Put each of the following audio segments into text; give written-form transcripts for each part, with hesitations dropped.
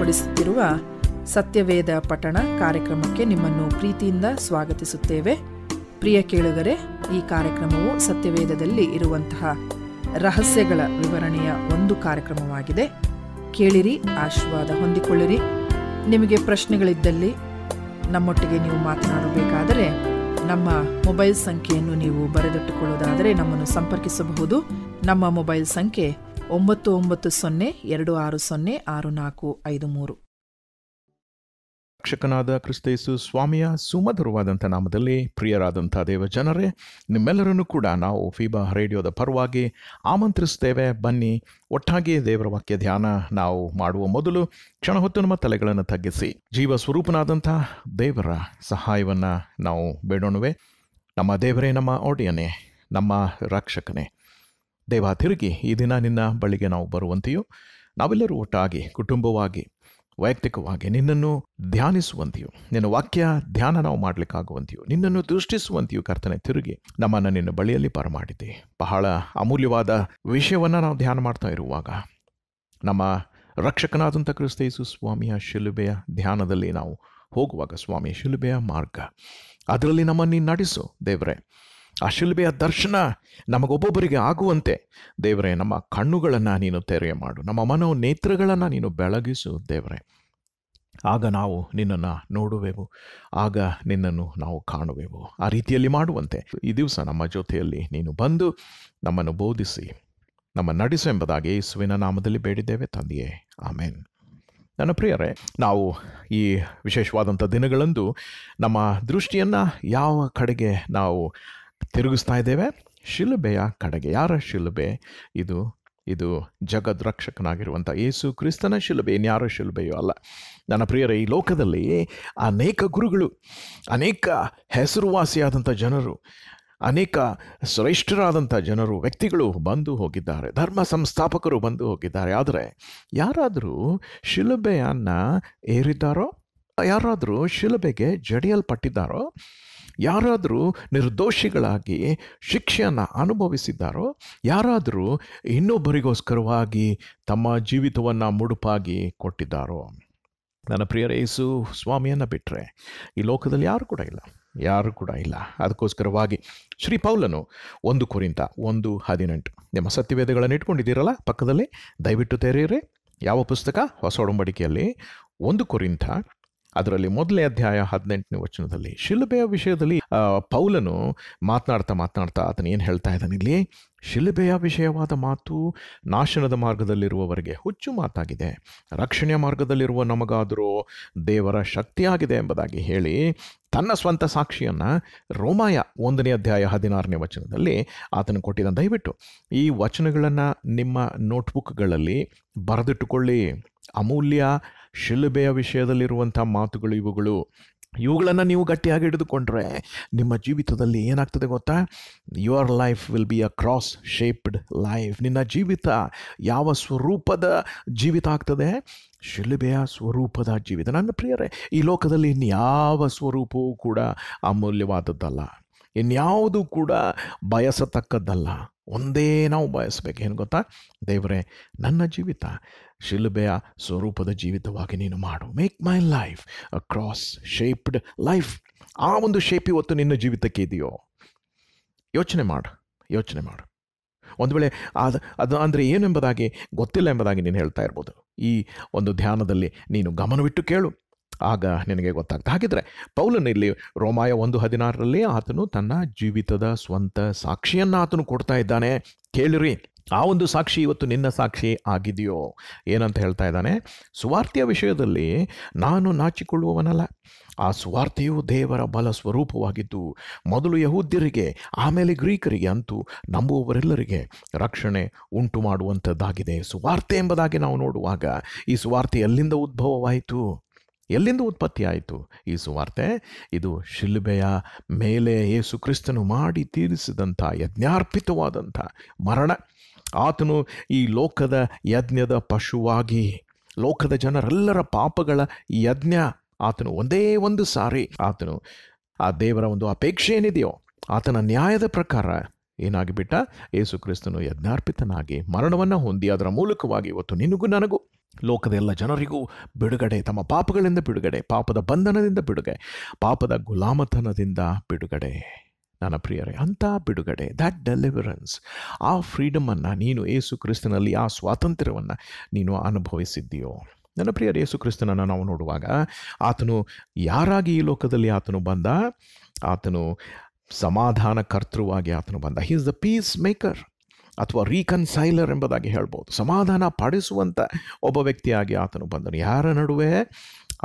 ಪ್ರಸ್ತುತಪಡಿಸುತ್ತಿರುವ ಸತ್ಯವೇದ ಪಠಣ ಕಾರ್ಯಕ್ರಮಕ್ಕೆ ನಿಮ್ಮನ್ನು ಪ್ರೀತಿಯಿಂದ ಸ್ವಾಗತಿಸುತ್ತೇವೆ. ಪ್ರಿಯ ಕೇಳುಗರೆ, ಈ ಕಾರ್ಯಕ್ರಮವು ಸತ್ಯವೇದದಲ್ಲಿ ಇರುವಂತಹ ರಹಸ್ಯಗಳ ವಿವರಣೆಯ ಒಂದು ಕಾರ್ಯಕ್ರಮವಾಗಿದೆ. ಕೇಳಿರಿ, ಆಶೀರ್ವಾದ ಹೊಂದಿಕೊಳ್ಳಿರಿ. ನಿಮಗೆ ಪ್ರಶ್ನೆಗಳಿದ್ದಲ್ಲಿ ನಮ್ಮೊಟ್ಟಿಗೆ ನೀವು ಮಾತನಾಡಬೇಕಾದರೆ ನಮ್ಮ ಮೊಬೈಲ್ ಸಂಖ್ಯೆಯನ್ನು ನೀವು ಬರೆದಿಟ್ಟುಕೊಳ್ಳುವುದಾದರೆ ನಮ್ಮನ್ನು ಸಂಪರ್ಕಿಸಬಹುದು. ನಮ್ಮ ಮೊಬೈಲ್ ಸಂಖ್ಯೆ 9902606453. ರಕ್ಷಕನಾದ ಕ್ರಿಸ್ತೇಸು ಸ್ವಾಮಿಯ ಸುಮಧುರವಾದಂಥ ನಾಮದಲ್ಲಿ ಪ್ರಿಯರಾದಂಥ ದೇವ ಜನರೇ, ನಿಮ್ಮೆಲ್ಲರನ್ನು ಕೂಡ ನಾವು ಫೀಬಾ ರೇಡಿಯೋದ ಪರವಾಗಿ ಆಮಂತ್ರಿಸ್ತೇವೆ. ಬನ್ನಿ, ಒಟ್ಟಾಗಿ ದೇವರ ವಾಕ್ಯ ಧ್ಯಾನ ನಾವು ಮಾಡುವ ಮೊದಲು ಕ್ಷಣ ಹೊತ್ತು ನಮ್ಮ ತಲೆಗಳನ್ನು ತಗ್ಗಿಸಿ ಜೀವ ಸ್ವರೂಪನಾದಂಥ ದೇವರ ಸಹಾಯವನ್ನು ನಾವು ಬೇಡೋಣವೆ. ನಮ್ಮ ದೇವರೇ, ನಮ್ಮ ಒಡೆಯನೇ, ನಮ್ಮ ರಕ್ಷಕನೇ, ದೇವ, ತಿರುಗಿ ಈ ದಿನ ನಿನ್ನ ಬಳಿಗೆ ನಾವು ಬರುವಂತೆಯೂ ನಾವೆಲ್ಲರೂ ಒಟ್ಟಾಗಿ ಕುಟುಂಬವಾಗಿ ವೈಯಕ್ತಿಕವಾಗಿ ನಿನ್ನನ್ನು ಧ್ಯಾನಿಸುವಂತೆಯೂ, ನಿನ್ನ ವಾಕ್ಯ ಧ್ಯಾನ ನಾವು ಮಾಡಲಿಕ್ಕಾಗುವಂತೆಯೂ, ನಿನ್ನನ್ನು ದೃಷ್ಟಿಸುವಂತೆಯೂ ಕರ್ತನೆ ತಿರುಗಿ ನಮ್ಮನ್ನು ನಿನ್ನ ಬಳಿಯಲ್ಲಿ ಬರಮಾಡಿದೆ. ಬಹಳ ಅಮೂಲ್ಯವಾದ ವಿಷಯವನ್ನು ನಾವು ಧ್ಯಾನ ಮಾಡ್ತಾ ಇರುವಾಗ ನಮ್ಮ ರಕ್ಷಕನಾದಂಥ ಕ್ರಿಸ್ತೇಸು ಸ್ವಾಮಿಯ ಶಿಲುಬೆಯ ಧ್ಯಾನದಲ್ಲಿ ನಾವು ಹೋಗುವಾಗ, ಸ್ವಾಮಿಯ ಶಿಲುಬೆಯ ಮಾರ್ಗ ಅದರಲ್ಲಿ ನಮ್ಮನ್ನು ನೀನು ನಡೆಸು ದೇವರೇ. ಆ ಶಿಲುಬೆಯ ದರ್ಶನ ನಮಗೊಬ್ಬೊಬ್ಬರಿಗೆ ಆಗುವಂತೆ ದೇವರೇ, ನಮ್ಮ ಕಣ್ಣುಗಳನ್ನು ನೀನು ತೆರೆ ಮಾಡು, ನಮ್ಮ ಮನೋನೇತ್ರಗಳನ್ನು ನೀನು ಬೆಳಗಿಸು ದೇವರೇ. ಆಗ ನಾವು ನಿನ್ನನ್ನು ನೋಡುವೆವು, ಆಗ ನಿನ್ನನ್ನು ನಾವು ಕಾಣುವೆವು. ಆ ರೀತಿಯಲ್ಲಿ ಮಾಡುವಂತೆ ಈ ದಿವಸ ನಮ್ಮ ಜೊತೆಯಲ್ಲಿ ನೀನು ಬಂದು ನಮ್ಮನ್ನು ಬೋಧಿಸಿ ನಮ್ಮ ನಡೆಸು ಎಂಬುದಾಗಿ ಯೇಸುವಿನ ನಾಮದಲ್ಲಿ ಬೇಡಿದ್ದೇವೆ ತಂದೆಯೇ, ಆಮೇನ್. ನನ್ನ ಪ್ರಿಯರೇ, ನಾವು ಈ ವಿಶೇಷವಾದಂಥ ದಿನಗಳಂದು ನಮ್ಮ ದೃಷ್ಟಿಯನ್ನು ಯಾವ ಕಡೆಗೆ ನಾವು ತಿರುಗಿಸ್ತಾ ಇದ್ದೇವೆ? ಶಿಲುಬೆಯ ಕಡೆಗೆ. ಯಾರ ಶಿಲುಬೆ ಇದು? ಇದು ಜಗದ್ ರಕ್ಷಕನಾಗಿರುವಂಥ ಯೇಸು ಕ್ರಿಸ್ತನ ಶಿಲುಬೆ, ಇನ್ಯಾರ ಶಿಲುಬೆಯೂ ಅಲ್ಲ. ನನ್ನ ಪ್ರಿಯರೇ, ಈ ಲೋಕದಲ್ಲಿ ಅನೇಕ ಗುರುಗಳು, ಅನೇಕ ಹೆಸರುವಾಸಿಯಾದಂಥ ಜನರು, ಅನೇಕ ಶ್ರೇಷ್ಠರಾದಂಥ ಜನರು, ವ್ಯಕ್ತಿಗಳು ಬಂದು ಹೋಗಿದ್ದಾರೆ, ಧರ್ಮ ಸಂಸ್ಥಾಪಕರು ಬಂದು ಹೋಗಿದ್ದಾರೆ. ಆದರೆ ಯಾರಾದರೂ ಶಿಲುಬೆಯನ್ನು ಏರಿದ್ದಾರೋ? ಯಾರಾದರೂ ಶಿಲುಬೆಗೆ ಜಡಿಯಲ್ಪಟ್ಟಿದ್ದಾರೋ? ಯಾರಾದರೂ ನಿರ್ದೋಷಿಗಳಾಗಿ ಶಿಕ್ಷೆಯನ್ನು ಅನುಭವಿಸಿದ್ದಾರೋ? ಯಾರಾದರೂ ಇನ್ನೊಬ್ಬರಿಗೋಸ್ಕರವಾಗಿ ತಮ್ಮ ಜೀವಿತವನ್ನು ಮುಡುಪಾಗಿ ಕೊಟ್ಟಿದ್ದಾರೋ? ನನ್ನ ಪ್ರಿಯರೇ, ಯೇಸು ಸ್ವಾಮಿಯನ್ನು ಬಿಟ್ಟರೆ ಈ ಲೋಕದಲ್ಲಿ ಯಾರು ಕೂಡ ಇಲ್ಲ. ಅದಕ್ಕೋಸ್ಕರವಾಗಿ ಶ್ರೀ ಪೌಲನು 1 ಕೊರಿಂಥ 1:18, ನಿಮ್ಮ ಸತ್ಯವೇದಗಳನ್ನು ಇಟ್ಕೊಂಡಿದ್ದೀರಲ್ಲ ಪಕ್ಕದಲ್ಲಿ, ದಯವಿಟ್ಟು ತೆರೆಯಿರಿ. ಯಾವ ಪುಸ್ತಕ? ಹೊಸ ಒಡಂಬಡಿಕೆಯಲ್ಲಿ 1 ಕೊರಿಂಥ, ಅದರಲ್ಲಿ 1ನೇ ಅಧ್ಯಾಯ 18ನೇ ವಚನದಲ್ಲಿ ಶಿಲುಬೆಯ ವಿಷಯದಲ್ಲಿ ಪೌಲನು ಮಾತನಾಡ್ತಾ ಆತನು ಏನು ಹೇಳ್ತಾ ಇದ್ದಾನೆ ಇಲ್ಲಿ? ಶಿಲುಬೆಯ ವಿಷಯವಾದ ಮಾತು ನಾಶನದ ಮಾರ್ಗದಲ್ಲಿರುವವರಿಗೆ ಹುಚ್ಚು ಮಾತಾಗಿದೆ, ರಕ್ಷಣೆಯ ಮಾರ್ಗದಲ್ಲಿರುವ ನಮಗಾದರೂ ದೇವರ ಶಕ್ತಿಯಾಗಿದೆ ಎಂಬುದಾಗಿ ಹೇಳಿ ತನ್ನ ಸ್ವಂತ ಸಾಕ್ಷಿಯನ್ನು ರೋಮಾಯ 1ನೇ ಅಧ್ಯಾಯ 16ನೇ ವಚನದಲ್ಲಿ ಆತನು ಕೊಟ್ಟಿದ್ದಾನೆ. ದಯವಿಟ್ಟು ಈ ವಚನಗಳನ್ನು ನಿಮ್ಮ ನೋಟ್ಬುಕ್ಗಳಲ್ಲಿ ಬರೆದಿಟ್ಟುಕೊಳ್ಳಿ. ಅಮೂಲ್ಯ ಶಿಲುಬೆಯ ವಿಷಯದಲ್ಲಿರುವಂಥ ಮಾತುಗಳು ಇವುಗಳನ್ನು ನೀವು ಗಟ್ಟಿಯಾಗಿ ಹಿಡಿದುಕೊಂಡ್ರೆ ನಿಮ್ಮ ಜೀವಿತದಲ್ಲಿ ಏನಾಗ್ತದೆ ಗೊತ್ತಾ? Your life will be a cross shaped life. ನಿನ್ನ ಜೀವಿತ ಯಾವ ಸ್ವರೂಪದ ಜೀವಿತ ಆಗ್ತದೆ? ಶಿಲುಬೆಯ ಸ್ವರೂಪದ ಜೀವಿತ. ನನ್ನ ಪ್ರಿಯರೇ, ಈ ಲೋಕದಲ್ಲಿ ಇನ್ಯಾವ ಸ್ವರೂಪವೂ ಕೂಡ ಅಮೂಲ್ಯವಾದದ್ದಲ್ಲ, ಇನ್ಯಾವುದೂ ಕೂಡ ಬಯಸತಕ್ಕದ್ದಲ್ಲ. ಒಂದೇ ನಾವು ಬಯಸಬೇಕು, ಏನು ಗೊತ್ತಾ? ದೇವರೇ, ನನ್ನ ಜೀವಿತ ಶಿಲುಬೆಯ ಸ್ವರೂಪದ ಜೀವಿತವಾಗಿ ನೀನು ಮಾಡು. Make my life a cross shaped life. ಆ ಒಂದು ಶೇಪ್ ಇವತ್ತು ನಿನ್ನ ಜೀವಿತಕ್ಕೆ ಇದೆಯೋ? ಯೋಚನೆ ಮಾಡು. ಒಂದು ವೇಳೆ ಅದು ಅಂದರೆ ಏನು ಎಂಬುದಾಗಿ ಗೊತ್ತಿಲ್ಲ ಎಂಬುದಾಗಿ ನೀನು ಹೇಳ್ತಾ ಇರ್ಬೋದು. ಈ ಒಂದು ಧ್ಯಾನದಲ್ಲಿ ನೀನು ಗಮನವಿಟ್ಟು ಕೇಳು, ಆಗ ನಿನಗೆ ಗೊತ್ತಾಗ್ತದೆ. ಹಾಗಿದ್ರೆ ಪೌಲನು ಇಲ್ಲಿ ರೋಮಾಯ 1:16ರಲ್ಲಿ ಆತನು ತನ್ನ ಜೀವಿತದ ಸ್ವಂತ ಸಾಕ್ಷಿಯನ್ನು ಆತನು ಕೊಡ್ತಾ ಇದ್ದಾನೆ. ಕೇಳಿರಿ, ಆ ಒಂದು ಸಾಕ್ಷಿ ಇವತ್ತು ನಿನ್ನ ಸಾಕ್ಷಿ ಆಗಿದೆಯೋ? ಏನಂತ ಹೇಳ್ತಾ ಇದ್ದಾನೆ? ಸುವಾರ್ತೆಯ ವಿಷಯದಲ್ಲಿ ನಾನು ನಾಚಿಕೊಳ್ಳುವವನಲ್ಲ. ಆ ಸುವಾರ್ತೆಯು ದೇವರ ಬಲ ಸ್ವರೂಪವಾಗಿದ್ದು ಮೊದಲು ಯಹೂದ್ಯರಿಗೆ ಆಮೇಲೆ ಗ್ರೀಕರಿಗೆ, ಅಂತೂ ನಂಬುವವರೆಲ್ಲರಿಗೆ ರಕ್ಷಣೆ ಉಂಟು ಮಾಡುವಂಥದ್ದಾಗಿದೆ ಸುವಾರ್ತೆ ಎಂಬುದಾಗಿ ನಾವು ನೋಡುವಾಗ, ಈ ಸುವಾರ್ತೆ ಎಲ್ಲಿಂದ ಉದ್ಭವವಾಯಿತು? ಎಲ್ಲಿಂದ ಉತ್ಪತ್ತಿ ಆಯಿತು ಈ ಸುವಾರ್ತೆ? ಇದು ಶಿಲುಬೆಯ ಮೇಲೆ ಯೇಸು ಕ್ರಿಸ್ತನು ಮಾಡಿ ತೀರಿಸಿದಂಥ ಯಜ್ಞಾರ್ಪಿತವಾದಂಥ ಮರಣ. ಆತನು ಈ ಲೋಕದ ಯಜ್ಞದ ಪಶುವಾಗಿ, ಲೋಕದ ಜನರೆಲ್ಲರ ಪಾಪಗಳ ಯಜ್ಞ ಆತನು ಒಂದೇ ಒಂದು ಸಾರಿ ಆತನು ಆ ದೇವರ ಒಂದು ಅಪೇಕ್ಷೆ ಏನಿದೆಯೋ ಆತನ ನ್ಯಾಯದ ಪ್ರಕಾರ ಏನಾಗಿಬಿಟ್ಟ? ಯೇಸು ಕ್ರಿಸ್ತನು ಯಜ್ಞಾರ್ಪಿತನಾಗಿ ಮರಣವನ್ನು ಹೊಂದಿ ಅದರ ಮೂಲಕವಾಗಿ ಇವತ್ತು ನಿನಗೂ ನನಗೂ ಲೋಕದ ಎಲ್ಲ ಜನರಿಗೂ ಬಿಡುಗಡೆ, ತಮ್ಮ ಪಾಪಗಳಿಂದ ಬಿಡುಗಡೆ, ಪಾಪದ ಬಂಧನದಿಂದ ಬಿಡುಗಡೆ, ಪಾಪದ ಗುಲಾಮತನದಿಂದ ಬಿಡುಗಡೆ. ನನ್ನ ಪ್ರಿಯರೇ, ಅಂಥ ಬಿಡುಗಡೆ, ದ್ಯಾಟ್ ಡೆಲಿವರೆನ್ಸ್, ಆ ಫ್ರೀಡಮನ್ನು ನೀನು ಯೇಸು ಕ್ರಿಸ್ತನಲ್ಲಿ, ಆ ಸ್ವಾತಂತ್ರ್ಯವನ್ನು ನೀನು ಅನುಭವಿಸಿದ್ದೀಯೋ? ನನ್ನ ಪ್ರಿಯರೇ, ಯೇಸು ಕ್ರಿಸ್ತನನ್ನು ನಾವು ನೋಡುವಾಗ ಆತನು ಯಾರಾಗಿ ಈ ಲೋಕದಲ್ಲಿ ಆತನು ಬಂದ? ಆತನು ಸಮಾಧಾನ ಕರ್ತೃವಾಗಿ ಆತನು ಬಂದ. He is the peace maker ಅಥವಾ ರೀಕನ್ಸೈಲರ್ ಎಂಬುದಾಗಿ ಹೇಳ್ಬೋದು. ಸಮಾಧಾನ ಪಡಿಸುವಂಥ ಒಬ್ಬ ವ್ಯಕ್ತಿಯಾಗಿ ಆತನು ಬಂದನು. ಯಾರ ನಡುವೆ?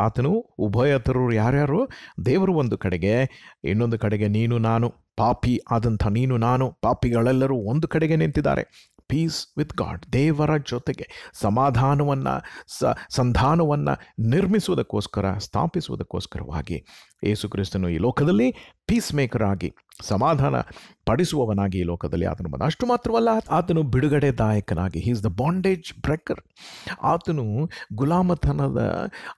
ಆತನು ಉಭಯತರು. ಯಾರ್ಯಾರು? ದೇವರು ಒಂದು ಕಡೆಗೆ, ಇನ್ನೊಂದು ಕಡೆಗೆ ನೀನು ನಾನು, ಪಾಪಿ ಆದಂಥ ನೀನು ನಾನು, ಪಾಪಿಗಳೆಲ್ಲರೂ ಒಂದು ಕಡೆಗೆ ನಿಂತಿದ್ದಾರೆ. ಪೀಸ್ ವಿತ್ ಗಾಡ್, ದೇವರ ಜೊತೆಗೆ ಸಮಾಧಾನವನ್ನು, ಸಂಧಾನವನ್ನು ನಿರ್ಮಿಸುವುದಕ್ಕೋಸ್ಕರ, ಸ್ಥಾಪಿಸುವುದಕ್ಕೋಸ್ಕರವಾಗಿ ಯೇಸು ಕ್ರಿಸ್ತನು ಈ ಲೋಕದಲ್ಲಿ ಪೀಸ್ ಮೇಕರ್ ಆಗಿ, ಸಮಾಧಾನ ಪಡಿಸುವವನಾಗಿ ಈ ಲೋಕದಲ್ಲಿ ಆತನು ಬಂದ. ಅಷ್ಟು ಮಾತ್ರವಲ್ಲ, ಆತನು ಬಿಡುಗಡೆದಾಯಕನಾಗಿ, he is the bondage breaker. ಆತನು ಗುಲಾಮತನದ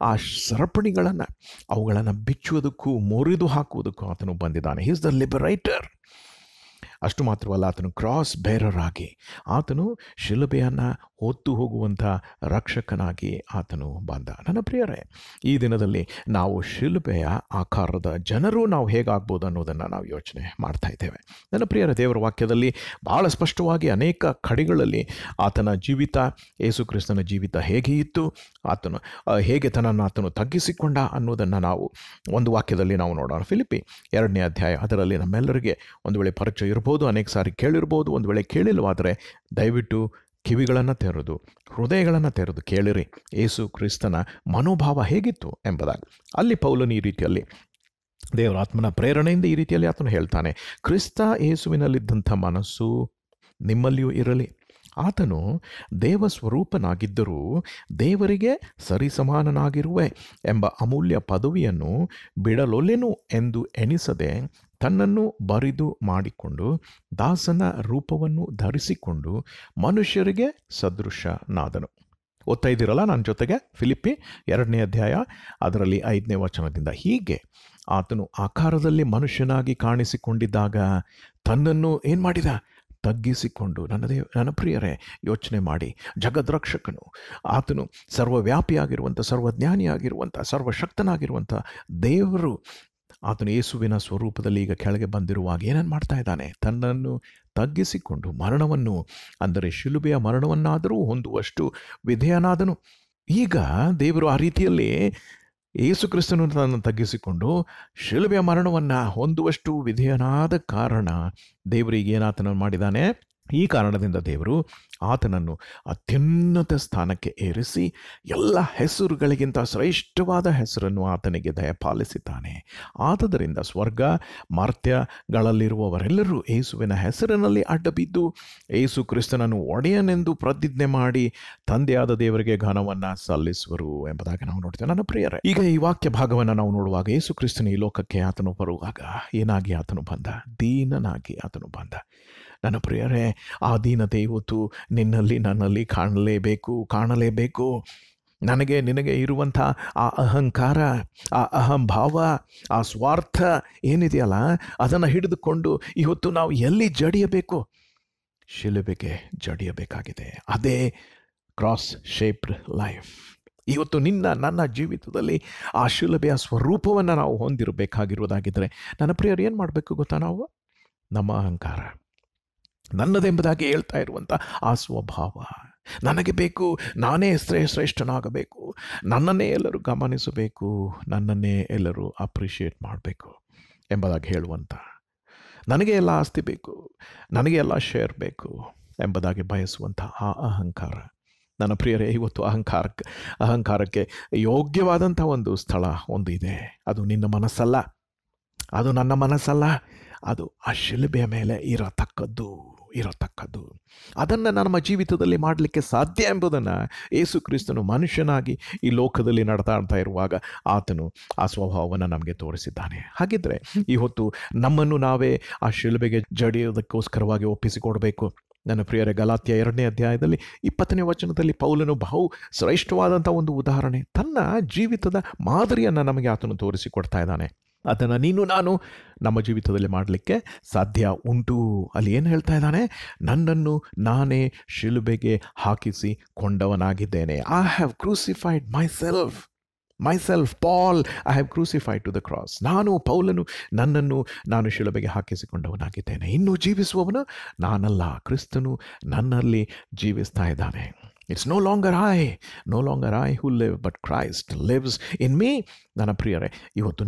ಆ ಸರಪಣಿಗಳನ್ನು, ಅವುಗಳನ್ನು ಬಿಚ್ಚುವುದಕ್ಕೂ ಮುರಿದು ಹಾಕುವುದಕ್ಕೂ ಆತನು ಬಂದಿದ್ದಾನೆ. He is the liberator. ಅಷ್ಟು ಮಾತ್ರವಲ್ಲ, ಆತನು ಕ್ರಾಸ್ ಬೇರರ್ ಆಗಿ, ಆತನು ಶಿಲುಬೆಯನ್ನು ಹೊತ್ತು ಹೋಗುವಂಥ ರಕ್ಷಕನಾಗಿ ಆತನು ಬಂದ. ನನ್ನ ಪ್ರಿಯರೇ, ಈ ದಿನದಲ್ಲಿ ನಾವು ಶಿಲುಬೆಯ ಆಕಾರದ ಜನರು ನಾವು ಹೇಗಾಗ್ಬೋದು ಅನ್ನೋದನ್ನು ನಾವು ಯೋಚನೆ ಮಾಡ್ತಾ ಇದ್ದೇವೆ. ನನ್ನ ಪ್ರಿಯರ, ದೇವರ ವಾಕ್ಯದಲ್ಲಿ ಭಾಳ ಸ್ಪಷ್ಟವಾಗಿ ಅನೇಕ ಕಡೆಗಳಲ್ಲಿ ಆತನ ಜೀವಿತ, ಯೇಸು ಕ್ರಿಸ್ತನ ಜೀವಿತ ಹೇಗೆ ಇತ್ತು, ಆತನು ಹೇಗೆ ತನ್ನನ್ನು ಆತನು ತಗ್ಗಿಸಿಕೊಂಡ ಅನ್ನೋದನ್ನು ನಾವು ಒಂದು ವಾಕ್ಯದಲ್ಲಿ ನಾವು ನೋಡೋಣ. ಫಿಲಿಪ್ಪಿ 2ನೇ ಅಧ್ಯಾಯ, ಅದರಲ್ಲಿ ನಮ್ಮೆಲ್ಲರಿಗೆ ಒಂದು ವೇಳೆ ಪರಿಚಯ ಇರ್ಬೋದು, ಅನೇಕ ಸಾರಿ ಕೇಳಿರ್ಬೋದು. ಒಂದು ವೇಳೆ ಕೇಳಿಲ್ಲವಾದರೆ ದಯವಿಟ್ಟು ಕಿವಿಗಳನ್ನು ತೆರೆದು, ಹೃದಯಗಳನ್ನು ತೆರೆದು ಕೇಳಿರಿ, ಯೇಸು ಕ್ರಿಸ್ತನ ಮನೋಭಾವ ಹೇಗಿತ್ತು ಎಂಬುದಾಗಿ. ಅಲ್ಲಿ ಪೌಲನು ಈ ರೀತಿಯಲ್ಲಿ, ದೇವರ ಆತ್ಮನ ಪ್ರೇರಣೆಯಿಂದ ಈ ರೀತಿಯಲ್ಲಿ ಆತನು ಹೇಳ್ತಾನೆ, ಕ್ರಿಸ್ತ ಯೇಸುವಿನಲ್ಲಿದ್ದಂಥ ಮನಸ್ಸು ನಿಮ್ಮಲ್ಲಿಯೂ ಇರಲಿ. ಆತನು ದೇವ ಸ್ವರೂಪನಾಗಿದ್ದರೂ ದೇವರಿಗೆ ಸರಿಸಮಾನನಾಗಿರುವೆ ಎಂಬ ಅಮೂಲ್ಯ ಪದವಿಯನ್ನು ಬಿಡಲೊಲ್ಲೆನು ಎಂದು ಎಣಿಸದೆ ತನ್ನನ್ನು ಬರಿದು ಮಾಡಿಕೊಂಡು ದಾಸನ ರೂಪವನ್ನು ಧರಿಸಿಕೊಂಡು ಮನುಷ್ಯರಿಗೆ ಸದೃಶನಾದನು. ಓದ್ತಾ ಇದ್ದೀರಲ್ಲ ನನ್ನ ಜೊತೆಗೆ? ಫಿಲಿಪ್ಪಿ 2ನೇ ಅಧ್ಯಾಯ, ಅದರಲ್ಲಿ 5ನೇ ವಚನದಿಂದ. ಹೀಗೆ ಆತನು ಆಕಾರದಲ್ಲಿ ಮನುಷ್ಯನಾಗಿ ಕಾಣಿಸಿಕೊಂಡಿದ್ದಾಗ ತನ್ನನ್ನು ಏನು ಮಾಡಿದ? ತಗ್ಗಿಸಿಕೊಂಡು. ನನ್ನ ಪ್ರಿಯರೇ, ಯೋಚನೆ ಮಾಡಿ, ಜಗದ್ರಕ್ಷಕನು ಆತನು, ಸರ್ವವ್ಯಾಪಿಯಾಗಿರುವಂಥ, ಸರ್ವಜ್ಞಾನಿಯಾಗಿರುವಂಥ, ಸರ್ವಶಕ್ತನಾಗಿರುವಂಥ ದೇವರು ಆತನು ಯೇಸುವಿನ ಸ್ವರೂಪದಲ್ಲಿ ಈಗ ಕೆಳಗೆ ಬಂದಿರುವಾಗ ಏನೇನು ಮಾಡ್ತಾ ಇದ್ದಾನೆ? ತನ್ನನ್ನು ತಗ್ಗಿಸಿಕೊಂಡು ಮರಣವನ್ನು, ಅಂದರೆ ಶಿಲುಬೆಯ ಮರಣವನ್ನಾದರೂ ಹೊಂದುವಷ್ಟು ವಿಧೇಯನಾದನು. ಈಗ ದೇವರು ಆ ರೀತಿಯಲ್ಲಿ ಯೇಸು ಕ್ರಿಸ್ತನು ತನ್ನನ್ನು ತಗ್ಗಿಸಿಕೊಂಡು ಶಿಲುಬೆಯ ಮರಣವನ್ನು ಹೊಂದುವಷ್ಟು ವಿಧೇಯನಾದ ಕಾರಣ ದೇವರಿಗೆ ಏನಾತನನ್ನು ಮಾಡಿದ್ದಾನೆ? ಈ ಕಾರಣದಿಂದ ದೇವರು ಆತನನ್ನು ಅತ್ಯುನ್ನತ ಸ್ಥಾನಕ್ಕೆ ಏರಿಸಿ ಎಲ್ಲ ಹೆಸರುಗಳಿಗಿಂತ ಶ್ರೇಷ್ಠವಾದ ಹೆಸರನ್ನು ಆತನಿಗೆ ದಯಪಾಲಿಸಿದ್ದಾನೆ. ಆದುದರಿಂದ ಸ್ವರ್ಗ ಮರ್ತ್ಯಗಳಲ್ಲಿರುವವರೆಲ್ಲರೂ ಯೇಸುವಿನ ಹೆಸರಿನಲ್ಲಿ ಅಡ್ಡಬಿದ್ದು ಯೇಸು ಕ್ರಿಸ್ತನನ್ನು ಒಡೆಯನೆಂದು ಪ್ರತಿಜ್ಞೆ ಮಾಡಿ ತಂದೆಯಾದ ದೇವರಿಗೆ ಘನವನ್ನು ಸಲ್ಲಿಸುವರು ಎಂಬುದಾಗಿ ನಾವು ನೋಡ್ತೇವೆ. ನನ್ನ ಪ್ರಿಯರೇ, ಈಗ ಈ ವಾಕ್ಯ ಭಾಗವನ್ನು ನಾವು ನೋಡುವಾಗ ಯೇಸು ಕ್ರಿಸ್ತನ ಈ ಲೋಕಕ್ಕೆ ಆತನು ಬರುವಾಗ ಏನಾಗಿ ಆತನು ಬಂದ? ದೀನನಾಗಿ ಆತನು ಬಂದ. ನನ್ನ ಪ್ರಿಯರೇ, ಆ ದೀನತೆ ಇವತ್ತು ನಿನ್ನಲ್ಲಿ ನನ್ನಲ್ಲಿ ಕಾಣಲೇಬೇಕು. ನನಗೆ ನಿನಗೆ ಇರುವಂಥ ಆ ಅಹಂಕಾರ, ಆ ಅಹಂಭಾವ, ಆ ಸ್ವಾರ್ಥ ಏನಿದೆಯಲ್ಲ, ಅದನ್ನು ಹಿಡಿದುಕೊಂಡು ಇವತ್ತು ನಾವು ಎಲ್ಲಿ ಜಡಿಯಬೇಕು? ಶಿಲುಬೆಗೆ ಜಡಿಯಬೇಕಾಗಿದೆ. ಅದೇ ಕ್ರಾಸ್ ಶೇಪ್ಡ್ ಲೈಫ್. ಇವತ್ತು ನನ್ನ ಜೀವಿತದಲ್ಲಿ ಆ ಶಿಲುಬೆಯ ಸ್ವರೂಪವನ್ನು ನಾವು ಹೊಂದಿರಬೇಕಾಗಿರುವುದಾಗಿದ್ದರೆ ನನ್ನ ಪ್ರಿಯರು ಏನು ಮಾಡಬೇಕು ಗೊತ್ತಾ? ನಾವು ನಮ್ಮ ಅಹಂಕಾರ, ನನ್ನದೆಂಬುದಾಗಿ ಹೇಳ್ತಾ ಇರುವಂಥ ಆ ಸ್ವಭಾವ, ನನಗೆ ಬೇಕು, ನಾನೇ ಶ್ರೇಷ್ಠನಾಗಬೇಕು, ನನ್ನನ್ನೇ ಎಲ್ಲರೂ ಗಮನಿಸಬೇಕು, ನನ್ನನ್ನೇ ಎಲ್ಲರೂ ಅಪ್ರಿಷಿಯೇಟ್ ಮಾಡಬೇಕು ಎಂಬುದಾಗಿ ಹೇಳುವಂಥ, ನನಗೆ ಎಲ್ಲ ಆಸ್ತಿ ಬೇಕು, ನನಗೆ ಎಲ್ಲ ಶೇರ್ ಬೇಕು ಎಂಬುದಾಗಿ ಬಯಸುವಂಥ ಆ ಅಹಂಕಾರ. ನನ್ನ ಪ್ರಿಯರೇ, ಇವತ್ತು ಅಹಂಕಾರಕ್ಕೆ ಯೋಗ್ಯವಾದಂಥ ಒಂದು ಸ್ಥಳ ಒಂದು ಇದೆ. ಅದು ನಿನ್ನ ಮನಸ್ಸಲ್ಲ, ಅದು ನನ್ನ ಮನಸ್ಸಲ್ಲ, ಅದು ಆ ಶಿಲುಬೆಯ ಮೇಲೆ ಇರತಕ್ಕದ್ದು. ಅದನ್ನು ನಮ್ಮ ಜೀವಿತದಲ್ಲಿ ಮಾಡಲಿಕ್ಕೆ ಸಾಧ್ಯ ಎಂಬುದನ್ನು ಯೇಸು ಕ್ರಿಸ್ತನು ಮನುಷ್ಯನಾಗಿ ಈ ಲೋಕದಲ್ಲಿ ನಡೆದಾಡ್ತಾ ಇರುವಾಗ ಆತನು ಆ ಸ್ವಭಾವವನ್ನು ನಮಗೆ ತೋರಿಸಿದ್ದಾನೆ. ಹಾಗಿದ್ದರೆ ಇವತ್ತು ನಮ್ಮನ್ನು ನಾವೇ ಆ ಶಿಲುಬೆಗೆ ಜಡಿಯೋದಕ್ಕೋಸ್ಕರವಾಗಿ ಒಪ್ಪಿಸಿಕೊಡಬೇಕು. ನನ್ನ ಪ್ರಿಯರೇ, ಗಲಾತ್ಯ 2ನೇ ಅಧ್ಯಾಯದಲ್ಲಿ 20ನೇ ವಚನದಲ್ಲಿ ಪೌಲನು ಬಹು ಶ್ರೇಷ್ಠವಾದಂಥ ಒಂದು ಉದಾಹರಣೆ, ತನ್ನ ಜೀವಿತದ ಮಾದರಿಯನ್ನು ನಮಗೆ ಆತನು ತೋರಿಸಿಕೊಡ್ತಾ ಇದ್ದಾನೆ. ಅದನ್ನು ನೀನು ನಾನು ನಮ್ಮ ಜೀವಿತದಲ್ಲಿ ಮಾಡಲಿಕ್ಕೆ ಸಾಧ್ಯ ಉಂಟು. ಅಲ್ಲಿ ಏನು ಹೇಳ್ತಾ ಇದ್ದಾನೆ? ನನ್ನನ್ನು ನಾನೇ ಶಿಲುಬೆಗೆ ಹಾಕಿಸಿ ಕೊಂಡವನಾಗಿದ್ದೇನೆ. I have crucified myself Paul, I have crucified to the cross. ಪೌಲನು ನನ್ನನ್ನು ನಾನು ಶಿಲುಬೆಗೆ ಹಾಕಿಸಿಕೊಂಡವನಾಗಿದ್ದೇನೆ. ಇನ್ನು ಜೀವಿಸುವವನು ನಾನಲ್ಲ, ಕ್ರಿಸ್ತನು ನನ್ನಲ್ಲಿ ಜೀವಿಸ್ತಾ ಇದ್ದಾನೆ. It's no longer I who live, but Christ lives in me. ನನ್ನ ಪ್ರಿಯರೇ, ಇವತ್ತು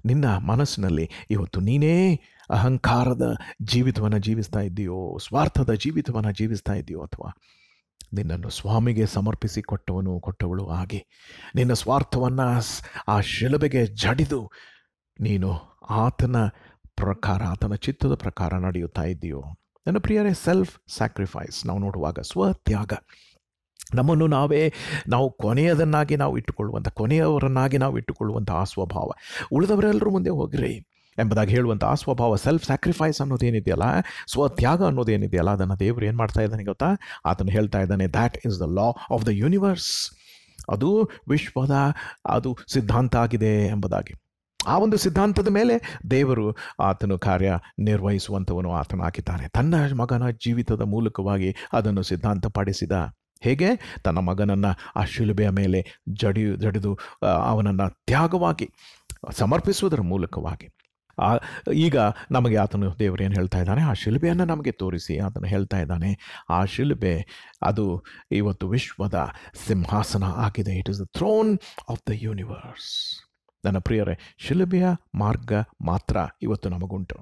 ನಿನ್ನ ಮನಸ್ಸಿನಲ್ಲಿ ಇವತ್ತು ನೀನೇ ಅಹಂಕಾರದ ಜೀವಿತವನ್ನು ಜೀವಿಸ್ತಾ ಇದ್ದೀಯೋ, ಸ್ವಾರ್ಥದ ಜೀವಿತವನ್ನು ಜೀವಿಸ್ತಾ ಇದೆಯೋ, ಅಥವಾ ನಿನ್ನನ್ನು ಸ್ವಾಮಿಗೆ ಸಮರ್ಪಿಸಿ ಕೊಟ್ಟವಳು ಆಗಿ ನಿನ್ನ ಸ್ವಾರ್ಥವನ್ನು ಆ ಶಿಲುಬೆಗೆ ಜಡಿದು ನೀನು ಆತನ ಚಿತ್ತದ ಪ್ರಕಾರ ನಡೆಯುತ್ತಾ ಇದ್ದೀಯೋ? ನನ್ನ ಪ್ರಿಯರೇ, ಸೆಲ್ಫ್ ಸ್ಯಾಕ್ರಿಫೈಸ್ ನಾವು ನೋಡುವಾಗ ಸ್ವತ್ಯಾಗ, ನಮ್ಮನ್ನು ನಾವು ಕೊನೆಯವರನ್ನಾಗಿ ನಾವು ಇಟ್ಟುಕೊಳ್ಳುವಂಥ ಆ ಸ್ವಭಾವ, ಉಳಿದವರೆಲ್ಲರೂ ಮುಂದೆ ಹೋಗ್ರಿ ಎಂಬುದಾಗಿ ಹೇಳುವಂಥ ಆ ಸ್ವಭಾವ, ಸೆಲ್ಫ್ ಸ್ಯಾಕ್ರಿಫೈಸ್ ಅನ್ನೋದೇನಿದೆಯಲ್ಲ, ಸ್ವತ್ಯಾಗ ಅನ್ನೋದೇನಿದೆಯಲ್ಲ, ಅದನ್ನು ದೇವರು ಏನು ಮಾಡ್ತಾ ಇದ್ದಾನೆ ಗೊತ್ತಾ? ಆತನು ಹೇಳ್ತಾ ಇದ್ದಾನೆ, that is the law of the universe. ಅದು ವಿಶ್ವದ ಸಿದ್ಧಾಂತ ಆಗಿದೆ ಎಂಬುದಾಗಿ. ಆ ಒಂದು ಸಿದ್ಧಾಂತದ ಮೇಲೆ ದೇವರು ಆತನು ಕಾರ್ಯ ನಿರ್ವಹಿಸುವಂಥವನು ಆತನಾಗಿದ್ದಾನೆ. ತನ್ನ ಮಗನ ಜೀವಿತದ ಮೂಲಕವಾಗಿ ಅದನ್ನು ಸಿದ್ಧಾಂತಪಡಿಸಿದ. ಹೇಗೆ? ತನ್ನ ಮಗನನ್ನು ಆ ಶಿಲುಬೆಯ ಮೇಲೆ ಜಡಿದು ಅವನನ್ನು ತ್ಯಾಗವಾಗಿ ಸಮರ್ಪಿಸುವುದರ ಮೂಲಕವಾಗಿ. ಈಗ ನಮಗೆ ಆತನು ದೇವರು ಏನು ಹೇಳ್ತಾ ಇದ್ದಾನೆ? ಆ ಶಿಲುಬೆಯನ್ನು ನಮಗೆ ತೋರಿಸಿ ಆತನು ಹೇಳ್ತಾ ಇದ್ದಾನೆ, ಆ ಶಿಲುಬೆ ಅದು ಇವತ್ತು ವಿಶ್ವದ ಸಿಂಹಾಸನ ಆಗಿದೆ. It is the throne of the universe. ನನ್ನ ಪ್ರಿಯರೇ, ಶಿಲುಬೆಯ ಮಾರ್ಗ ಮಾತ್ರ ಇವತ್ತು ನಮಗುಂಟು.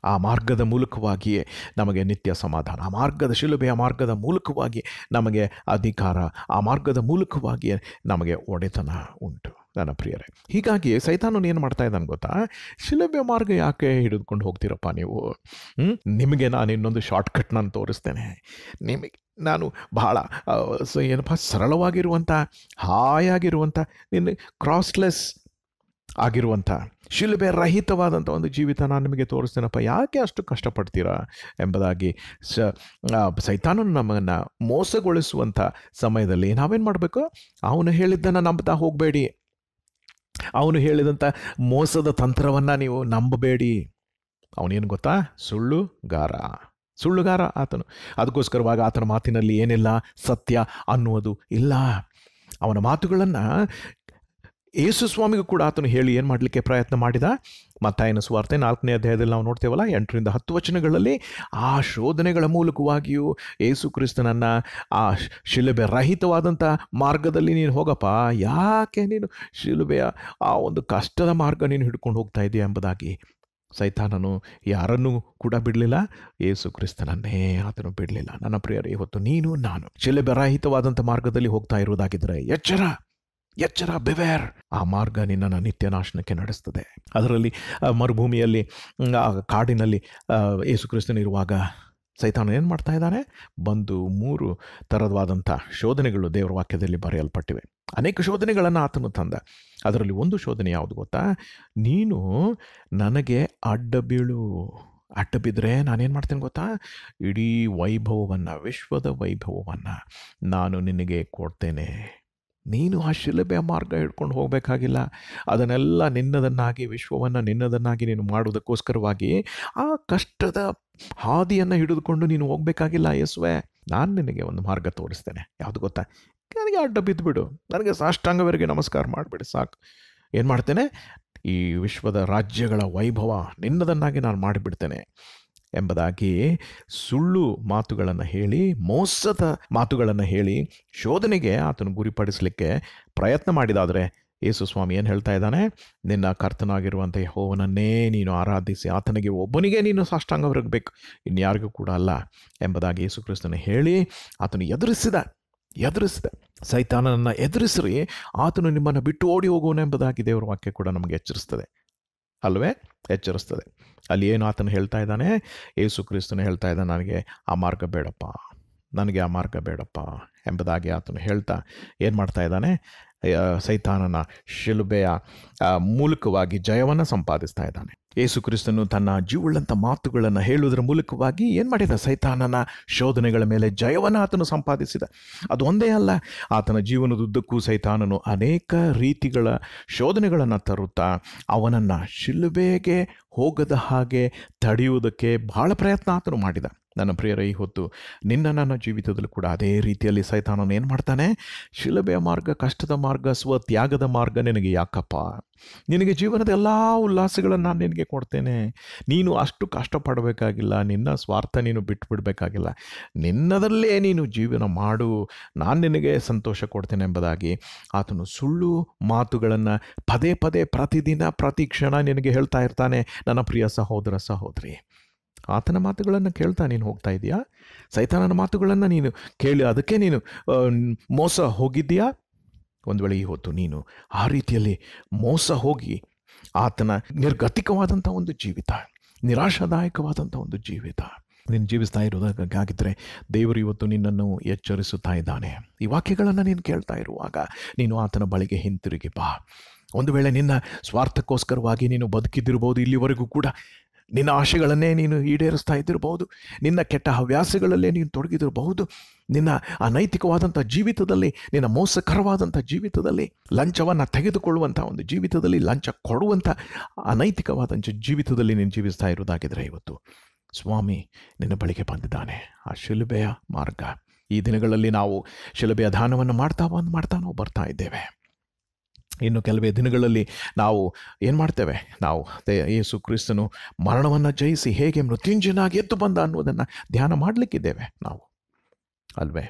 ಆ ಮಾರ್ಗದ ಮೂಲಕವಾಗಿಯೇ ನಮಗೆ ನಿತ್ಯ ಸಮಾಧಾನ, ಶಿಲುಬೆಯ ಮಾರ್ಗದ ಮೂಲಕವಾಗಿ ನಮಗೆ ಅಧಿಕಾರ, ಆ ಮಾರ್ಗದ ಮೂಲಕವಾಗಿಯೇ ನಮಗೆ ಒಡೆತನ ಉಂಟು. ನನ್ನ ಪ್ರಿಯರೇ, ಹೀಗಾಗಿ ಸೈತಾನನು ಏನು ಮಾಡ್ತಾ ಇದ್ದಾನೆ ಗೊತ್ತಾ? ಶಿಲುಬೆಯ ಮಾರ್ಗ ಯಾಕೆ ಹಿಡಿದುಕೊಂಡು ಹೋಗ್ತೀರಪ್ಪ ನೀವು? ನಿಮಗೆ ನಾನು ಇನ್ನೊಂದು ಶಾರ್ಟ್ಕಟ್ ನಾನು ತೋರಿಸ್ತೇನೆ. ನಾನು ಬಹಳ ಸರಳವಾಗಿರುವಂಥ, ಹಾಯಾಗಿರುವಂಥ, ಕ್ರಾಸ್ಲೆಸ್ ಆಗಿರುವಂಥ, ಶಿಲುಬೆ ರಹಿತವಾದಂಥ ಒಂದು ಜೀವಿತ ನಾನು ನಿಮಗೆ ತೋರಿಸ್ತೇನಪ್ಪ, ಯಾಕೆ ಅಷ್ಟು ಕಷ್ಟಪಡ್ತೀರಾ ಎಂಬುದಾಗಿ ಸೈತಾನನು ನಮ್ಮನ್ನು ಮೋಸಗೊಳಿಸುವಂಥ ಸಮಯದಲ್ಲಿ ನಾವೇನು ಮಾಡಬೇಕು? ಅವನು ಹೇಳಿದ್ದನ್ನು ನಂಬ್ತಾ ಹೋಗಬೇಡಿ. ಅವನು ಹೇಳಿದಂಥ ಮೋಸದ ತಂತ್ರವನ್ನು ನೀವು ನಂಬಬೇಡಿ. ಅವನೇನು ಗೊತ್ತಾ? ಸುಳ್ಳುಗಾರ ಆತನು. ಅದಕ್ಕೋಸ್ಕರವಾಗಿ ಆತನ ಮಾತಿನಲ್ಲಿ ಏನಿಲ್ಲ, ಸತ್ಯ ಅನ್ನುವುದು ಇಲ್ಲ. ಅವನ ಮಾತುಗಳನ್ನು ಯೇಸು ಸ್ವಾಮಿಗೂ ಕೂಡ ಆತನು ಹೇಳಿ ಏನು ಮಾಡಲಿಕ್ಕೆ ಪ್ರಯತ್ನ ಮಾಡಿದ? ಮತ್ತಾಯನ ಸುವಾರ್ತೆ 4ನೇ ಅಧ್ಯಾಯದಲ್ಲಿ ನಾವು ನೋಡ್ತೇವಲ್ಲ, 8ರಿಂದ 10 ವಚನಗಳಲ್ಲಿ ಆ ಶೋಧನೆಗಳ ಮೂಲಕವಾಗಿಯೂ ಯೇಸು ಕ್ರಿಸ್ತನನ್ನು ಆ ಶಿಲುಬೆ ರಹಿತವಾದಂಥ ಮಾರ್ಗದಲ್ಲಿ ನೀನು ಹೋಗಪ್ಪ, ಯಾಕೆ ನೀನು ಶಿಲುಬೆಯ ಆ ಒಂದು ಕಷ್ಟದ ಮಾರ್ಗ ನೀನು ಹಿಡ್ಕೊಂಡು ಹೋಗ್ತಾ ಇದೆಯಾ ಎಂಬುದಾಗಿ ಸೈತಾನನು ಯಾರನ್ನೂ ಕೂಡ ಬಿಡಲಿಲ್ಲ, ಯೇಸು ಕ್ರಿಸ್ತನನ್ನೇ ಆತನು ಬಿಡಲಿಲ್ಲ. ನನ್ನ ಪ್ರಿಯರೇ, ಇವತ್ತು ನೀನು ನಾನು ಶಿಲುಬೆ ರಹಿತವಾದಂಥ ಮಾರ್ಗದಲ್ಲಿ ಹೋಗ್ತಾ ಇರುವುದಾಗಿದ್ದರೆ ಎಚ್ಚರ, ಬಿವೇರ್. ಆ ಮಾರ್ಗ ನಿನ್ನನ್ನು ನಿತ್ಯ ನಾಶನಕ್ಕೆ ನಡೆಸ್ತದೆ. ಅದರಲ್ಲಿ ಮರುಭೂಮಿಯಲ್ಲಿ, ಕಾಡಿನಲ್ಲಿ ಯೇಸು ಕ್ರಿಸ್ತನಿರುವಾಗ ಸೈತಾನ ಏನು ಮಾಡ್ತಾ ಇದ್ದಾನೆ? ಬಂದು 3 ಥರವಾದಂಥ ಶೋಧನೆಗಳು ದೇವರ ವಾಕ್ಯದಲ್ಲಿ ಬರೆಯಲ್ಪಟ್ಟಿವೆ. ಅನೇಕ ಶೋಧನೆಗಳನ್ನು ಆತನು ತಂದ. ಅದರಲ್ಲಿ ಒಂದು ಶೋಧನೆ ಯಾವುದು ಗೊತ್ತಾ? ನೀನು ನನಗೆ ಅಡ್ಡ ಬಿದ್ದರೆ ನಾನೇನು ಮಾಡ್ತೇನೆ ಗೊತ್ತಾ? ಇಡೀ ವೈಭವವನ್ನು, ವಿಶ್ವದ ವೈಭವವನ್ನು ನಾನು ನಿನಗೆ ಕೊಡ್ತೇನೆ. ನೀನು ಆ ಶಿಲುಬೆಯ ಮಾರ್ಗ ಹಿಡ್ಕೊಂಡು ಹೋಗಬೇಕಾಗಿಲ್ಲ. ಅದನ್ನೆಲ್ಲ ನಿನ್ನದನ್ನಾಗಿ, ವಿಶ್ವವನ್ನು ನಿನ್ನದನ್ನಾಗಿ ನೀನು ಮಾಡುವುದಕ್ಕೋಸ್ಕರವಾಗಿ ಆ ಕಷ್ಟದ ಹಾದಿಯನ್ನು ಹಿಡಿದುಕೊಂಡು ನೀನು ಹೋಗಬೇಕಾಗಿಲ್ಲ. ಯೇಸುವೆ, ನಾನು ನಿನಗೆ ಒಂದು ಮಾರ್ಗ ತೋರಿಸ್ತೇನೆ. ಯಾವುದು ಗೊತ್ತಾ? ನನಗೆ ಅಡ್ಡ ಬಿದ್ದುಬಿಡು, ನನಗೆ ಸಾಷ್ಟಾಂಗವರೆಗೆ ನಮಸ್ಕಾರ ಮಾಡಿಬಿಡಿ, ಸಾಕು. ಏನು ಮಾಡ್ತೇನೆ? ಈ ವಿಶ್ವದ ರಾಜ್ಯಗಳ ವೈಭವ ನಿನ್ನದನ್ನಾಗಿ ನಾನು ಮಾಡಿಬಿಡ್ತೇನೆ ಎಂಬುದಾಗಿ ಸುಳ್ಳು ಮಾತುಗಳನ್ನು ಹೇಳಿ, ಮೋಸದ ಮಾತುಗಳನ್ನು ಹೇಳಿ ಶೋಧನೆಗೆ ಆತನು ಗುರಿಪಡಿಸಲಿಕ್ಕೆ ಪ್ರಯತ್ನ ಮಾಡಿದಾದರೆ ಯೇಸು ಸ್ವಾಮಿ ಏನು ಹೇಳ್ತಾ ಇದ್ದಾನೆ? ನಿನ್ನ ಕರ್ತನಾಗಿರುವಂಥ ಯೆಹೋವನನ್ನೇ ನೀನು ಆರಾಧಿಸಿ ಆತನಿಗೆ ಒಬ್ಬನಿಗೆ ನೀನು ಸಾಷ್ಟಾಂಗವರಗಬೇಕು, ಇನ್ಯಾರಿಗೂ ಕೂಡ ಅಲ್ಲ ಎಂಬುದಾಗಿ ಯೇಸು ಕ್ರಿಸ್ತನ ಹೇಳಿ ಆತನು ಎದುರಿಸಿದ. ಸೈತಾನನನ್ನು ಎದುರಿಸ್ರಿ, ಆತನು ನಿಮ್ಮನ್ನು ಬಿಟ್ಟು ಓಡಿ ಹೋಗುವನು ಎಂಬುದಾಗಿ ದೇವರ ವಾಕ್ಯ ಕೂಡ ನಮಗೆ ಎಚ್ಚರಿಸ್ತದೆ ಎಚ್ಚರಿಸ್ತದೆ. ಅಲ್ಲಿ ಏನು ಆತನು ಹೇಳ್ತಾ ಇದ್ದಾನೆ? ಯೇಸು ಕ್ರಿಸ್ತನು ಹೇಳ್ತಾ ಇದ್ದಾನೆ, ನನಗೆ ಆ ಮಾರ್ಗ ಬೇಡಪ್ಪ ಎಂಬುದಾಗಿ ಆತನು ಹೇಳ್ತಾ ಏನು ಮಾಡ್ತಾ ಇದ್ದಾನೆ? ಸೈತಾನನ ಶಿಲುಬೆಯ ಮೂಲಕವಾಗಿ ಜಯವನ್ನು ಸಂಪಾದಿಸ್ತಾ ಇದ್ದಾನೆ. ಯೇಸು ಕ್ರಿಸ್ತನು ತನ್ನ ಜೀವವುಳ್ಳಂಥ ಮಾತುಗಳನ್ನು ಹೇಳುವುದರ ಮೂಲಕವಾಗಿ ಏನು ಮಾಡಿದ? ಸೈತಾನನ ಶೋಧನೆಗಳ ಮೇಲೆ ಜಯವನ್ನು ಆತನು ಸಂಪಾದಿಸಿದ. ಅದು ಒಂದೇ ಅಲ್ಲ, ಆತನ ಜೀವನದುದ್ದಕ್ಕೂ ಸೈತಾನನು ಅನೇಕ ರೀತಿಗಳ ಶೋಧನೆಗಳನ್ನು ತರುತ್ತಾ ಅವನನ್ನು ಶಿಲುಬೆಗೆ ಹೋಗದ ಹಾಗೆ ತಡೆಯುವುದಕ್ಕೆ ಬಹಳ ಪ್ರಯತ್ನ ಆತನು ಮಾಡಿದ. ನನ್ನ ಪ್ರಿಯರೇ, ಈ ಹೊತ್ತು ನನ್ನ ಜೀವಿತದಲ್ಲೂ ಕೂಡ ಅದೇ ರೀತಿಯಲ್ಲಿ ಸೈತಾನನು ಏನು ಮಾಡ್ತಾನೆ? ಶಿಲುಬೆಯ ಮಾರ್ಗ, ಕಷ್ಟದ ಮಾರ್ಗ, ಸ್ವತ್ಯಾಗದ ಮಾರ್ಗ ನಿನಗೆ ಯಾಕಪ್ಪ? ನಿನಗೆ ಜೀವನದ ಎಲ್ಲ ಉಲ್ಲಾಸಗಳನ್ನು ನಾನು ನಿನಗೆ ಕೊಡ್ತೇನೆ. ನೀನು ಅಷ್ಟು ಕಷ್ಟಪಡಬೇಕಾಗಿಲ್ಲ, ನಿನ್ನ ಸ್ವಾರ್ಥ ನೀನು ಬಿಟ್ಟುಬಿಡಬೇಕಾಗಿಲ್ಲ, ನಿನ್ನದಲ್ಲೇ ನೀನು ಜೀವನ ಮಾಡು, ನಾನು ನಿನಗೆ ಸಂತೋಷ ಕೊಡ್ತೇನೆ ಎಂಬುದಾಗಿ ಆತನು ಸುಳ್ಳು ಮಾತುಗಳನ್ನು ಪದೇ ಪದೇ ಪ್ರತಿದಿನ ಪ್ರತಿ ಕ್ಷಣ ನಿನಗೆ ಹೇಳ್ತಾ ಇರ್ತಾನೆ. ನನ್ನ ಪ್ರಿಯ ಸಹೋದರ ಸಹೋದರಿ, ಆತನ ಮಾತುಗಳನ್ನು ಕೇಳ್ತಾ ನೀನು ಹೋಗ್ತಾ ಇದೆಯಾ? ಸೈತಾನನ ಮಾತುಗಳನ್ನು ನೀನು ಕೇಳಿ ಅದಕ್ಕೆ ನೀನು ಮೋಸ ಹೋಗಿದ್ದೀಯಾ? ಒಂದು ವೇಳೆ ಈ ಹೊತ್ತು ನೀನು ಆ ರೀತಿಯಲ್ಲಿ ಮೋಸ ಹೋಗಿ ಆತನ ನಿರ್ಗತಿಕವಾದಂಥ ಒಂದು ಜೀವಿತ, ನಿರಾಶಾದಾಯಕವಾದಂಥ ಒಂದು ಜೀವಿತ ನೀನು ಜೀವಿಸ್ತಾ ಇರೋದಾಗಿದ್ದರೆ ದೇವರು ಇವತ್ತು ನಿನ್ನನ್ನು ಎಚ್ಚರಿಸುತ್ತಾ ಇದ್ದಾನೆ. ಈ ವಾಕ್ಯಗಳನ್ನು ನೀನು ಕೇಳ್ತಾ ಇರುವಾಗ ನೀನು ಆತನ ಬಳಿಗೆ ಹಿಂತಿರುಗಿ ಬಾ. ಒಂದು ವೇಳೆ ನಿನ್ನ ಸ್ವಾರ್ಥಕ್ಕೋಸ್ಕರವಾಗಿ ನೀನು ಬದುಕಿದ್ದಿರ್ಬೋದು, ಇಲ್ಲಿವರೆಗೂ ಕೂಡ ನಿನ್ನ ಆಶೆಗಳನ್ನೇ ನೀನು ಈಡೇರಿಸ್ತಾ ಇದ್ದಿರಬಹುದು, ನಿನ್ನ ಕೆಟ್ಟ ಹವ್ಯಾಸಗಳಲ್ಲೇ ನೀನು ತೊಡಗಿದಿರಬಹುದು, ನಿನ್ನ ಅನೈತಿಕವಾದಂಥ ಜೀವಿತದಲ್ಲಿ, ನಿನ್ನ ಮೋಸಕರವಾದಂಥ ಜೀವಿತದಲ್ಲಿ, ಲಂಚವನ್ನು ತೆಗೆದುಕೊಳ್ಳುವಂಥ ಒಂದು ಜೀವಿತದಲ್ಲಿ, ಲಂಚ ಕೊಡುವಂಥ ಅನೈತಿಕವಾದಂಥ ಜೀವಿತದಲ್ಲಿ ನೀನು ಜೀವಿಸ್ತಾ ಇರೋದಾಗಿದ್ದರೆ ಇವತ್ತು ಸ್ವಾಮಿ ನಿನ್ನ ಬಳಿಗೆ ಬಂದಿದ್ದಾನೆ. ಆ ಶಿಲುಬೆಯ ಮಾರ್ಗ, ಈ ದಿನಗಳಲ್ಲಿ ನಾವು ಶಿಲುಬೆಯ ದಾನವನ್ನು ಮಾಡ್ತಾ ನಾವು ಬರ್ತಾ ಇದ್ದೇವೆ. ಇನ್ನು ಕೆಲವೇ ದಿನಗಳಲ್ಲಿ ನಾವು ಏನು ಮಾಡ್ತೇವೆ? ನಾವು ಯೇಸು ಕ್ರಿಸ್ತನು ಮರಣವನ್ನು ಜಯಿಸಿ ಹೇಗೆ ಮೃತ್ಯುಂಜಯನಾಗಿ ಎದ್ದು ಬಂದ ಅನ್ನೋದನ್ನು ಧ್ಯಾನ ಮಾಡಲಿಕ್ಕಿದ್ದೇವೆ ನಾವು, ಅಲ್ವೇ?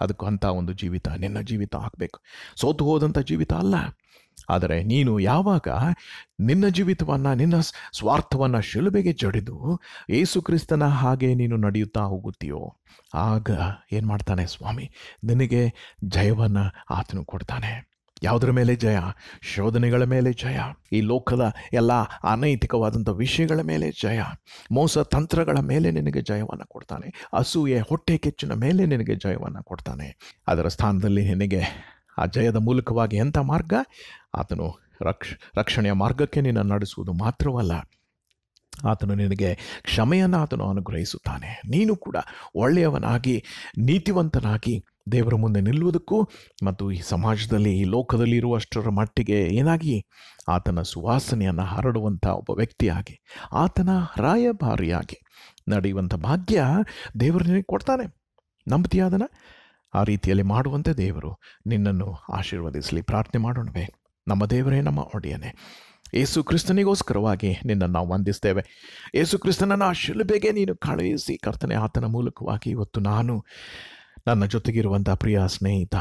ಅದಕ್ಕೂ ಅಂಥ ಒಂದು ಜೀವಿತ ನಿನ್ನ ಜೀವಿತ ಆಗಬೇಕು. ಸೋತು ಹೋದಂಥ ಜೀವಿತ ಅಲ್ಲ. ಆದರೆ ನೀನು ಯಾವಾಗ ನಿನ್ನ ಜೀವಿತವನ್ನು, ನಿನ್ನ ಸ್ವಾರ್ಥವನ್ನು ಶಿಲುಬೆಗೆ ಜಡಿದು ಯೇಸು ಕ್ರಿಸ್ತನ ಹಾಗೆ ನೀನು ನಡೆಯುತ್ತಾ ಹೋಗುತ್ತೀಯೋ, ಆಗ ಏನು ಮಾಡ್ತಾನೆ ಸ್ವಾಮಿ? ನಿನಗೆ ಜಯವನ್ನು ಆತನು ಕೊಡ್ತಾನೆ. ಯಾವುದರ ಮೇಲೆ ಜಯ? ಶೋಧನೆಗಳ ಮೇಲೆ ಜಯ, ಈ ಲೋಕದ ಎಲ್ಲ ಅನೈತಿಕವಾದಂಥ ವಿಷಯಗಳ ಮೇಲೆ ಜಯ, ಮೋಸ ತಂತ್ರಗಳ ಮೇಲೆ ನಿನಗೆ ಜಯವನ್ನು ಕೊಡ್ತಾನೆ, ಅಸೂಯೆ ಹೊಟ್ಟೆ ಕೆಚ್ಚಿನ ಮೇಲೆ ನಿನಗೆ ಜಯವನ್ನು ಕೊಡ್ತಾನೆ. ಅದರ ಸ್ಥಾನದಲ್ಲಿ ನಿನಗೆ ಆ ಜಯದ ಮೂಲಕವಾಗಿ ಎಂಥ ಮಾರ್ಗ? ಆತನು ರಕ್ಷಣೆಯ ಮಾರ್ಗಕ್ಕೆ ನಿನ್ನ ನಡೆಸುವುದು ಮಾತ್ರವಲ್ಲ, ಆತನು ನಿನಗೆ ಕ್ಷಮೆಯನ್ನು ಆತನು ಅನುಗ್ರಹಿಸುತ್ತಾನೆ. ನೀನು ಕೂಡ ಒಳ್ಳೆಯವನಾಗಿ, ನೀತಿವಂತನಾಗಿ ದೇವರ ಮುಂದೆ ನಿಲ್ಲುವುದಕ್ಕೂ ಮತ್ತು ಈ ಸಮಾಜದಲ್ಲಿ, ಈ ಲೋಕದಲ್ಲಿ ಇರುವಷ್ಟರ ಮಟ್ಟಿಗೆ ಏನಾಗಿ ಆತನ ಸುವಾಸನೆಯನ್ನು ಹರಡುವಂಥ ಒಬ್ಬ ವ್ಯಕ್ತಿಯಾಗಿ, ಆತನ ರಾಯಭಾರಿಯಾಗಿ ನಡೆಯುವಂಥ ಭಾಗ್ಯ ದೇವರು ನಿನಗೆ ಕೊಡ್ತಾನೆ. ನಂಬುತ್ತೀಯಾದನ? ಆ ರೀತಿಯಲ್ಲಿ ಮಾಡುವಂತೆ ದೇವರು ನಿನ್ನನ್ನು ಆಶೀರ್ವದಿಸಲಿ. ಪ್ರಾರ್ಥನೆ ಮಾಡೋಣವೇ? ನಮ್ಮ ದೇವರೇ, ನಮ್ಮ ಒಡೆಯನೇ, ಯೇಸು ಕ್ರಿಸ್ತನಿಗೋಸ್ಕರವಾಗಿ ನಿನ್ನನ್ನು ನಾವು ವಂದಿಸ್ತೇವೆ. ಯೇಸು ಕ್ರಿಸ್ತನನ್ನು ಆ ಶಿಲುಬೆಗೆ ನೀನು ಕಳುಹಿಸಿ ಕರ್ತನೆ, ಆತನ ಮೂಲಕವಾಗಿ ಇವತ್ತು ನಾನು, ನನ್ನ ಜೊತೆಗಿರುವಂಥ ಪ್ರಿಯ ಸ್ನೇಹಿತ,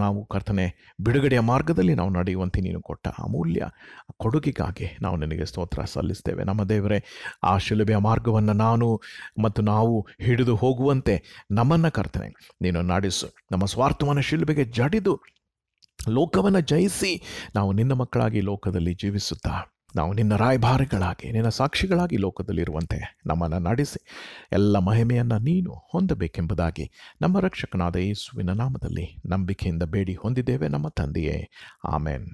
ನಾವು ಕರ್ತನೆ ಬಿಡುಗಡೆಯ ಮಾರ್ಗದಲ್ಲಿ ನಾವು ನಡೆಯುವಂತೆ ನೀನು ಕೊಟ್ಟ ಅಮೂಲ್ಯ ಕೊಡುಗೆಗಾಗಿ ನಾವು ನಿನಗೆ ಸ್ತೋತ್ರ ಸಲ್ಲಿಸ್ತೇವೆ. ನಮ್ಮ ದೇವರೇ, ಆ ಶಿಲುಬೆಯ ಮಾರ್ಗವನ್ನು ನಾವು ಹಿಡಿದು ಹೋಗುವಂತೆ ನಮ್ಮನ್ನು ಕರ್ತನೆ ನೀನು ನಡೆಸು. ನಮ್ಮ ಸ್ವಾರ್ಥವನ್ನು ಶಿಲುಬೆಗೆ ಜಡಿದು ಲೋಕವನ್ನು ಜಯಿಸಿ ನಾವು ನಿನ್ನ ಮಕ್ಕಳಾಗಿ ಲೋಕದಲ್ಲಿ ಜೀವಿಸುತ್ತಾ ನಾವು ನಿನ್ನ ರಾಯಭಾರಿಗಳಾಗಿ, ನಿನ್ನ ಸಾಕ್ಷಿಗಳಾಗಿ ಲೋಕದಲ್ಲಿರುವಂತೆ ನಮ್ಮನ್ನು ನಡೆಸಿ ಎಲ್ಲ ಮಹಿಮೆಯನ್ನು ನೀನು ಹೊಂದಬೇಕೆಂಬುದಾಗಿ ನಮ್ಮ ರಕ್ಷಕನಾದ ಯೇಸುವಿನ ನಾಮದಲ್ಲಿ ನಂಬಿಕೆಯಿಂದ ಬೇಡಿ ಹೊಂದಿದ್ದೇವೆ ನಮ್ಮ ತಂದೆಯೇ. ಆಮೆನ್.